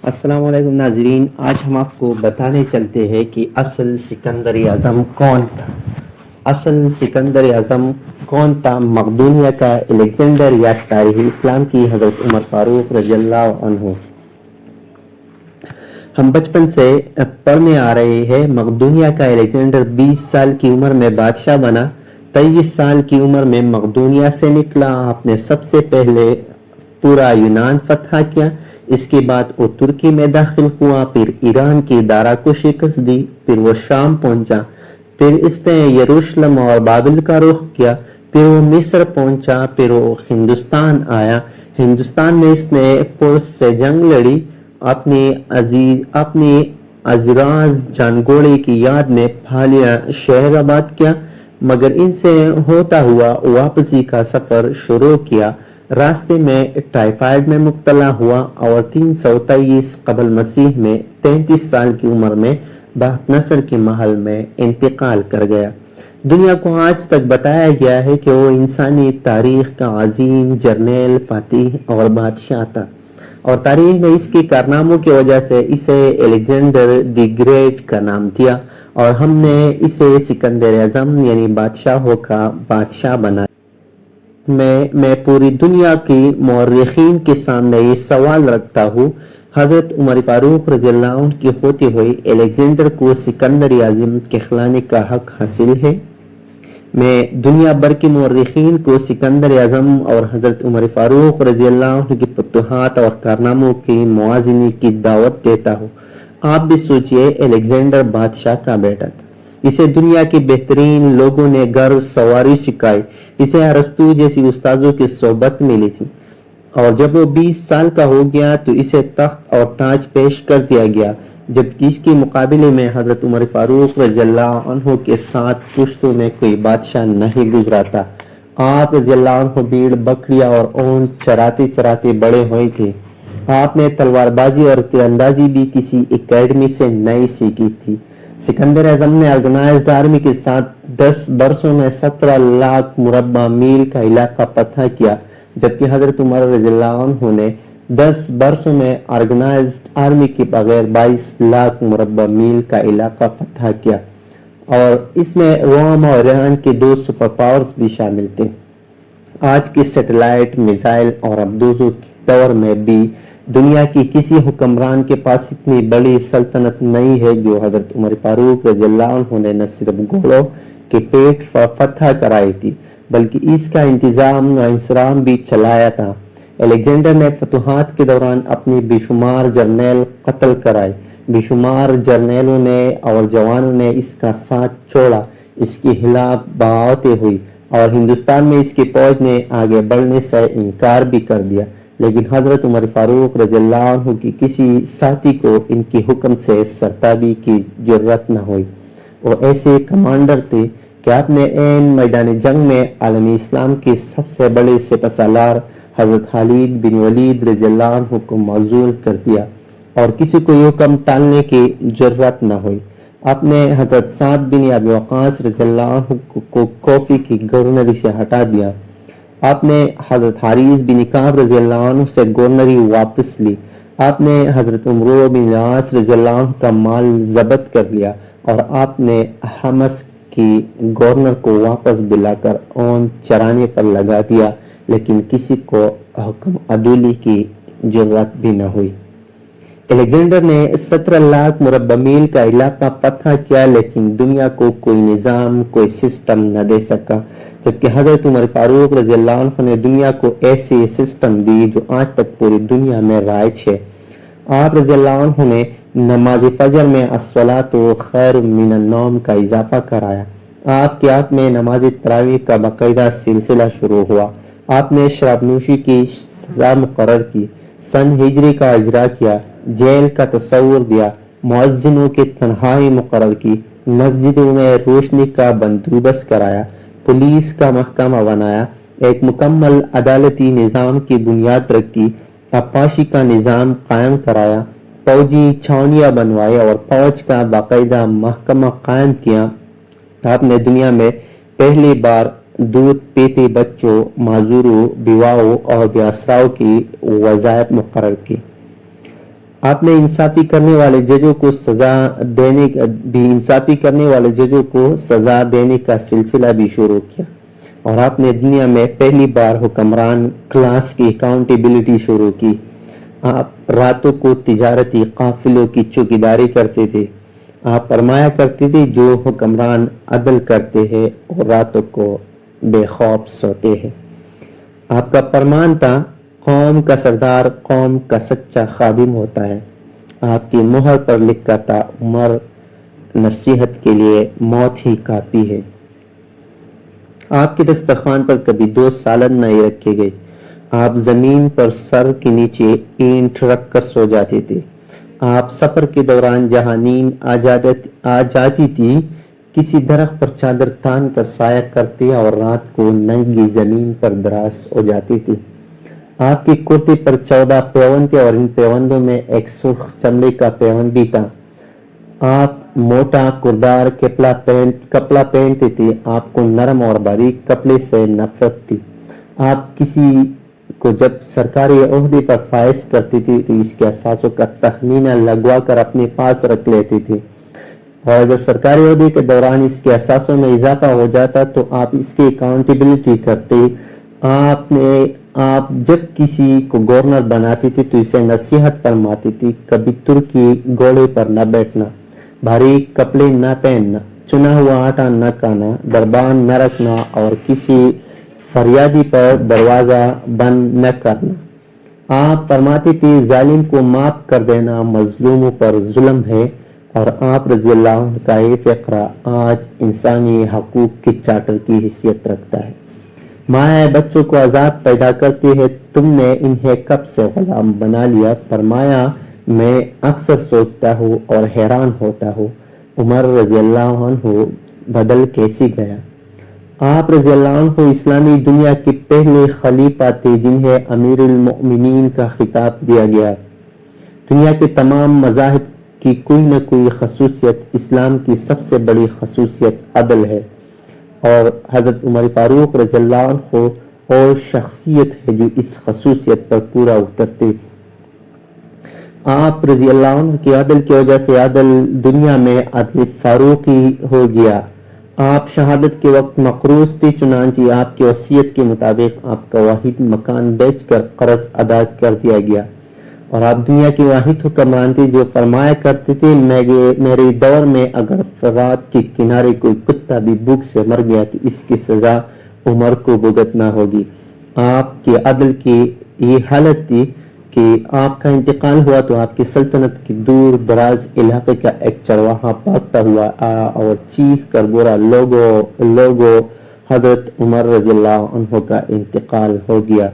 السلام علیکم ناظرین، آج ہم آپ کو بتانے چلتے ہیں کہ اصل سکندر اعظم کون تھا۔ اصل سکندر اعظم کون تھا؟ مقدونیہ کا الیگزینڈر یا تاریخ اسلام کی حضرت عمر فاروق رضی اللہ عنہ؟ ہم بچپن سے پڑھنے آ رہے ہیں مقدونیہ کا الیگزینڈر 20 سال کی عمر میں بادشاہ بنا۔ 23 سال کی عمر میں مقدونیہ سے نکلا۔ آپ نے سب سے پہلے پورا یونان فتح کیا، اس کے بعد وہ ترکی میں داخل ہوا، پھر ایران کی دارا کو شکست دی، پھر وہ شام پہنچا، پھر اس نے یروشلم اور بابل کا رخ کیا، پھر وہ مصر پہنچا، پھر وہ ہندوستان آیا۔ ہندوستان میں اس نے پرس سے جنگ لڑی، اپنی عزیراز جانگوڑی کی یاد میں پھالیا شہر آباد کیا، مگر ان سے ہوتا ہوا واپسی کا سفر شروع کیا۔ راستے میں ٹائیفائڈ میں مبتلا ہوا اور 323 قبل مسیح میں 33 سال کی عمر میں بخت نصر کے محل میں انتقال کر گیا۔ دنیا کو آج تک بتایا گیا ہے کہ وہ انسانی تاریخ کا عظیم جرنیل، فاتح اور بادشاہ تھا، اور تاریخ نے اس کے کارناموں کی وجہ سے اسے الیگزینڈر دی گریٹ کا نام دیا، اور ہم نے اسے سکندر اعظم یعنی بادشاہوں کا بادشاہ بنایا۔ میں پوری دنیا کی مورخین کے سامنے یہ سوال رکھتا ہوں، حضرت عمر فاروق رضی اللہ عنہ کی ہوتے ہوئے الیگزینڈر کو سکندر اعظم کہلانے کا حق حاصل ہے؟ میں دنیا بھر کے مورخین کو سکندر اعظم اور حضرت عمر فاروق رضی اللہ عنہ کی فتوحات اور کارناموں کی موازنے کی دعوت دیتا ہوں۔ آپ بھی سوچئے، الیگزینڈر بادشاہ کا بیٹا تھا، اسے دنیا کے بہترین لوگوں نے گھر سواری سکھائی، اسے ارسطو جیسی استاذوں کی صحبت ملی تھی، اور جب وہ 20 سال کا ہو گیا تو اسے تخت اور تاج پیش کر دیا گیا، جبکہ اس کے مقابلے میں حضرت عمر فاروق رضی اللہ عنہ کے ساتھ پشتوں میں کوئی بادشاہ نہیں گزرا تھا۔ آپ رضی اللہ عنہ بھیڑ بکریاں اور اونٹ چراتے چراتے بڑے ہوئے تھے۔ آپ نے تلوار بازی اور تیر اندازی بھی کسی اکیڈمی سے نہیں سیکھی تھی۔ سکندر اعظم نے آرگنائزڈ آرمی کے ساتھ 10 برسوں میں 17 لاکھ مربع میل کا علاقہ فتح کیا، جبکہ حضرت عمر رضی اللہ عنہ نے 10 برسوں میں آرگنائزڈ آرمی کے بغیر 22 لاکھ مربع میل کا علاقہ فتح کیا، اور اس میں روم اور ایران کے 2 سپر پاورز بھی شامل تھے۔ آج کے سیٹلائٹ، میزائل اور ابدوزوں کے دور میں بھی دنیا کی کسی حکمران کے پاس اتنی بڑی سلطنت نہیں ہے جو حضرت عمر فاروق رضی اللہ عنہ نے نہ صرف گھوڑوں کے پیٹ فتح کرائی تھی بلکہ اس کا انتظام و انصرام بھی چلایا تھا۔ الیگزینڈر نے فتوحات کے دوران اپنی بے شمار جرنیل قتل کرائے، بے شمار جرنیلوں نے اور جوانوں نے اس کا ساتھ چھوڑا، اس کی خلاف بغاوتیں ہوئی، اور ہندوستان میں اس کی فوج نے آگے بڑھنے سے انکار بھی کر دیا، لیکن حضرت عمر فاروق رضی اللہ عنہ کی کسی ساتھی کو ان کی حکم سے سرتابی کی جرت نہ ہوئی۔ وہ ایسے کمانڈر تھے کہ آپ نے عین میدان جنگ میں عالم اسلام کے سب سے بڑے سپہ سالار حضرت خالد بن ولید رضی اللہ عنہ کو معزول کر دیا، اور کسی کو یہ حکم ٹالنے کی جرت نہ ہوئی۔ آپ نے حضرت سعد بن ابی وقاص رضی اللہ عنہ کو کوفی کی گورنری سے ہٹا دیا۔ آپ نے حضرت حارث بن کعب رضی اللہ عنہ سے گورنری واپس لی۔ آپ نے حضرت عمرو بن العاص رضی اللہ عنہ کا مال ضبط کر لیا، اور آپ نے حمص کی گورنر کو واپس بلا کر اونٹ چرانے پر لگا دیا، لیکن کسی کو حکم عدولی کی جرت بھی نہ ہوئی۔ الیگزینڈر نے 17 لاکھ مربع میل کا علاقہ فتح کیا، لیکن دنیا کو کوئی نظام، کوئی سسٹم نہ دے سکا، جبکہ حضرت عمر فاروق رضی اللہ عنہ نے دنیا کو ایسی سسٹم دی جو آج تک پوری دنیا میں رائج ہے۔ آپ رضی اللہ عنہ نے نماز فجر میں الصلاۃ خیر من النوم کا اضافہ کرایا۔ آپ کے ہاتھ میں نماز تراویح کا باقاعدہ سلسلہ شروع ہوا۔ آپ نے شراب نوشی کی سزا مقرر کی، سن ہجری کا اجرا کیا، جیل کا تصور دیا، مؤذنوں کی تنہائی مقرر کی، مسجدوں میں روشنی کا بندوبست کرایا، پولیس کا محکمہ بنایا، ایک مکمل عدالتی نظام کی بنیاد رکھی، آبپاشی کا نظام قائم کرایا، فوجی چھاونیاں بنوائے اور فوج کا باقاعدہ محکمہ قائم کیا۔ آپ نے دنیا میں پہلی بار دودھ پیتے بچوں، معذوروں، بیواؤں اور بے آسراؤں کی وظائف مقرر کی۔ آپ نے انصافی کرنے والے ججوں کو سزا دینے کا سلسلہ بھی شروع کیا، اور آپ نے دنیا میں پہلی بار حکمران کلاس کی اکاؤنٹیبلٹی شروع کی۔ آپ راتوں کو تجارتی قافلوں کی چوکیداری کرتے تھے۔ آپ فرمایا کرتے تھے جو حکمران عدل کرتے ہیں اور راتوں کو بے خوف سوتے ہیں۔ آپ کا فرمان تھا قوم کا سردار قوم کا سچا خادم ہوتا ہے۔ آپ کی مہر پر لکھا تھا عمر نصیحت کے لیے موت ہی کافی ہے۔ آپ کے دسترخوان پر کبھی 2 سالن نہیں رکھے گئے۔ آپ زمین پر سر کے نیچے اینٹ رکھ کر سو جاتے تھے۔ آپ سفر کے دوران جہاں نیند آ جاتی تھی کسی درخت پر چادر تان کر سایہ کرتے اور رات کو ننگی زمین پر دراز ہو جاتی تھی۔ آپ کے کرتے پر 14 پیوند تھے اور ان پیوندوں میں ایک سرخ چمڑے کا پیوند بھی تھا۔ آپ موٹا کردار کپڑا پہنتے تھے۔ آپ کو نرم اور باریک کپڑے سے نفرت تھی۔ آپ کسی کو جب سرکاری عہدے پر فائز کرتے تھے تو اس کے اثاثوں کا تخمینہ لگوا کر اپنے پاس رکھ لیتے تھے، اور اگر سرکاری عہدے کے دوران اس کے اثاثوں میں اضافہ ہو جاتا تو آپ اس کی اکاؤنٹیبلٹی کرتے۔ آپ جب کسی کو گورنر بناتے تھے تو اسے نصیحت فرماتی تھی، کبھی ترکی گھوڑے پر نہ بیٹھنا، باریک کپڑے نہ پہننا، چنا ہوا آٹا نہ کھانا، دربان نہ رکھنا اور کسی فریادی پر دروازہ بند نہ کرنا۔ آپ فرماتی تھی ظالم کو معاف کر دینا مظلوموں پر ظلم ہے، اور آپ رضی اللہ عنہ کا یہ فقرہ آج انسانی حقوق کے چارٹر کی حیثیت رکھتا ہے۔ مائیں بچوں کو آزاد پیدا کرتی ہے، تم نے انہیں کب سے غلام بنا لیا؟ فرمایا میں اکثر سوچتا ہوں اور حیران ہوتا ہوں عمر رضی اللہ عنہ بدل کیسے گیا۔ آپ رضی اللہ عنہ اسلامی دنیا کے پہلے خلیفہ تھے جنہیں امیر المؤمنین کا خطاب دیا گیا۔ دنیا کے تمام مذاہب کی کوئی نہ کوئی خصوصیت، اسلام کی سب سے بڑی خصوصیت عدل ہے، اور حضرت عمر فاروق رضی اللہ عنہ اور شخصیت ہے جو اس خصوصیت پر پورا اترتے تھے۔ آپ رضی اللہ عنہ کی عدل کی وجہ سے عدل دنیا میں عدل فاروقی ہو گیا۔ آپ شہادت کے وقت مقروض تھے، چنانچہ آپ کی وصیت کے مطابق آپ کا واحد مکان بیچ کر قرض ادا کر دیا گیا، اور آپ دنیا کے واحد حکمران تھے جو فرمایا کرتے تھے میرے دور میں اگر فرات کے کنارے کوئی کتا بھی بھوک سے مر گیا تو اس کی سزا عمر کو بھگتنا ہوگی۔ آپ کے عدل کی یہ حالت تھی کہ آپ کا انتقال ہوا تو آپ کی سلطنت کے دور دراز علاقے کا ایک چرواہا بھاگتا ہوا آیا اور چیخ کر بولا لوگو حضرت عمر رضی اللہ عنہ کا انتقال ہو گیا۔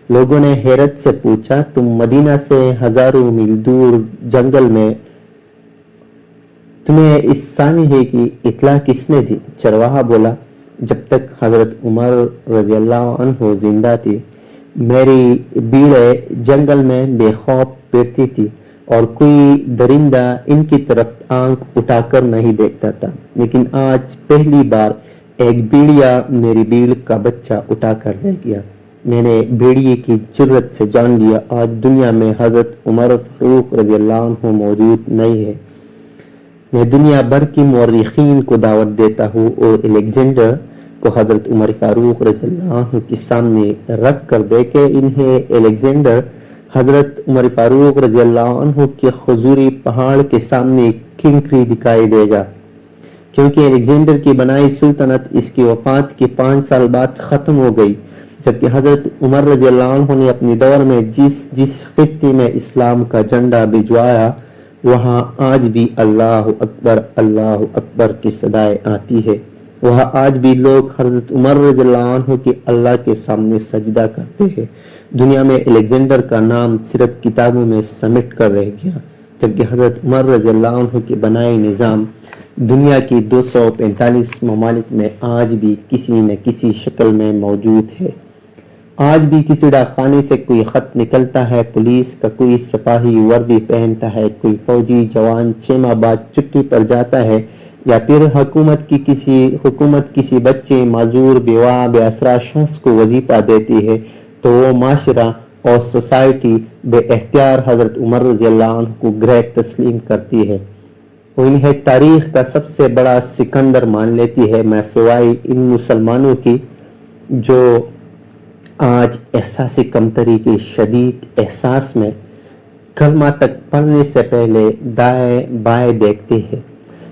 لوگوں نے حیرت سے پوچھا تم مدینہ سے ہزاروں میل دور جنگل میں، تمہیں اس ثانی ہے کہ اطلاع کس نے دی؟ چرواہا بولا جب تک حضرت عمر رضی اللہ عنہ زندہ تھی میری بھیڑیں جنگل میں بے خوف پھرتی تھی اور کوئی درندہ ان کی طرف آنکھ اٹھا کر نہیں دیکھتا تھا، لیکن آج پہلی بار ایک بھیڑیا میری بھیڑ کا بچہ اٹھا کر لے گیا۔ میں نے بھیڑیے کی جرت سے جان لیا آج دنیا میں حضرت عمر فاروق رضی اللہ عنہ موجود نہیں ہے۔ میں دنیا بھر کی مورخین کو دعوت دیتا ہوں اور الیگزینڈر کو حضرت عمر فاروق رضی اللہ عنہ کے سامنے رکھ کر دیکھے انہیں الیگزینڈر حضرت عمر فاروق رضی اللہ عنہ کے خضوری پہاڑ کے سامنے کنکری دکھائی دے گا، کیونکہ الیگزینڈر کی بنائی سلطنت اس کی وفات کے 5 سال بعد ختم ہو گئی، جبکہ حضرت عمر رضی اللہ عنہ نے اپنے دور میں جس خطے میں اسلام کا جھنڈا بھجوایا وہاں آج بھی اللہ اکبر کی صدائیں آتی ہے، وہاں آج بھی لوگ حضرت عمر رضی اللہ عنہ کے اللہ کے سامنے سجدہ کرتے ہیں۔ دنیا میں الیگزینڈر کا نام صرف کتابوں میں سمٹ کر رہ گیا، جبکہ حضرت عمر رضی اللہ عنہ کے بنائے نظام دنیا کی 245 ممالک میں آج بھی کسی نہ کسی شکل میں موجود ہے۔ آج بھی کسی ڈاک خانے سے کوئی خط نکلتا ہے، پولیس کا کوئی سپاہی وردی پہنتا ہے، کوئی فوجی جوان 6 ماہ بعد چھٹی پر جاتا ہے، یا پھر حکومت کسی بچے معذور بیوہ بے آسرا شخص کو وظیفہ دیتی ہے تو وہ معاشرہ اور سوسائٹی بے اختیار حضرت عمر رضی اللہ عنہ کو گریٹ تسلیم کرتی ہے، انہیں تاریخ کا سب سے بڑا سکندر مان لیتی ہے، میں سوائے ان مسلمانوں کی جو آج احساس کمتری کے شدید احساس میں کلمہ تک پڑھنے سے پہلے دائیں بائیں دیکھتے ہیں۔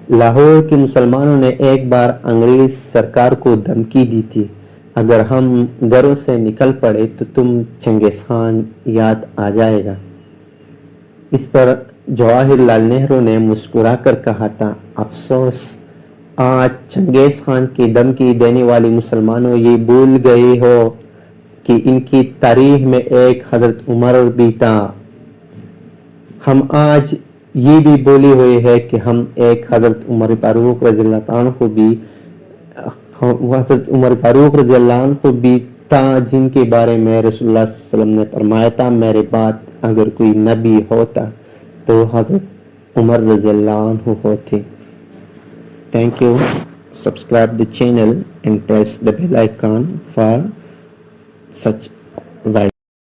لاہور کے مسلمانوں نے ایک بار انگریز سرکار کو دھمکی دی تھی، اگر ہم گھروں سے نکل پڑے تو تم چنگیز خان یاد آ جائے گا۔ اس پر جواہر لال نہرو نے مسکرا کر کہا تھا، افسوس آج چنگیز خان کی دھمکی دینے والے مسلمانوں یہ بھول گئے ہو کہ ان کی تاریخ میں ایک حضرت عمر بھی تھا۔ ہم آج یہ بھی بولے ہوئے ہیں کہ ہم ایک حضرت عمر فاروق رضی اللہ عنہ کو بھی تھا، جن کے بارے میں رسول اللہ صلی اللہ علیہ وسلم نے فرمایا تھا، میرے بعد اگر کوئی نبی ہوتا تو حضرت عمر رضی اللہ عنہ ہوتے۔ Thank you. Subscribe the channel and press the bell icon for such videos.